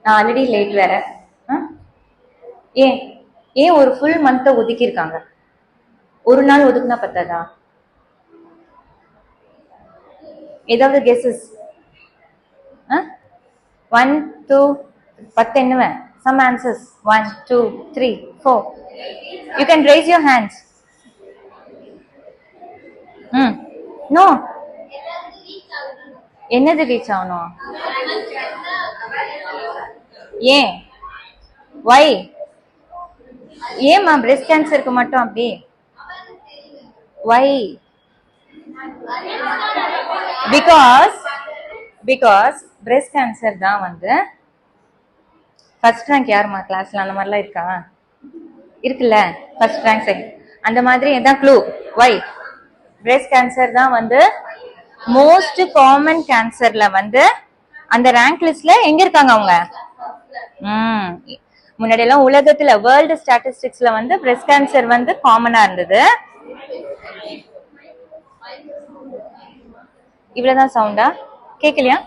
நான் already late வேற. ஏன் ஏன் ஒரு ஃபுல் மந்த்தை ஒதுக்கியிருக்காங்க? ஒரு நாள் ஒதுக்குனா பத்தாதா? ஏதாவது guesses? 1 2 10 எண்ணுவேன். Some answers. 1 2 3 4. You can raise your hands. No. என்னது ரீச் ஆகணும்? ஏன்? வை? ஏமா பிரெஸ்ட் கேன்சருக்கு மட்டும் அப்படி? வை? பிகாஸ் பிரெஸ்ட் கேன்சர் தான் வந்து ஃபர்ஸ்ட் ரேங்க். யாருமா கிளாஸ்ல அந்த மாதிரிலாம் இருக்கா? இருக்குல்ல, ஃபர்ஸ்ட் ரேங்க் செகண்ட் அந்த மாதிரி. எதான் க்ளூ? வை? பிரெஸ்ட் கேன்சர் தான் வந்து மோஸ்ட் காமன் கேன்சர்ல வந்து அந்த ரேங்க் லிஸ்ட்ல எங்க இருக்காங்க அவங்க? முன்னாடி எல்லாம் உலகத்துல வேர்ல்டு ஸ்டாட்டிஸ்டிக்ஸ்ல வந்து பிரெஸ்ட் கேன்சர் வந்து காமனா இருந்தது. இவ்வளவுதான் சவுண்டா? கேக்கலையா?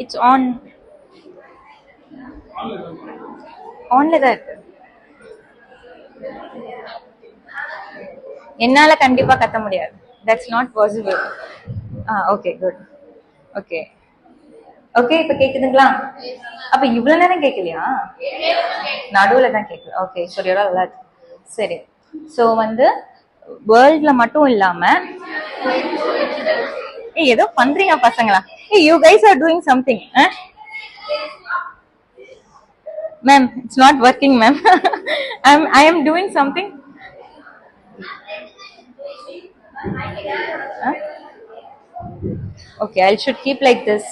It's on. ஆன்ல தான் இருக்கு. என்னால கண்டிப்பா கத்த முடியாது. That's not possible. Okay good. Okay okay, இப்ப கேக்குதுங்களா? அப்ப இவ்வளவு நேரம் கேட்கலையா? நடுவுல தான் கேக்குது. ஓகே, சரியோட அலர்ட். சரி, சோ வந்து வேர்ல்ட்ல மட்டும் இல்லாம ஏதோ பண்றீங்க பசங்களா? You guys are doing something. Ma'am, it's not working ma'am. I am doing something. Okay, I should keep like this.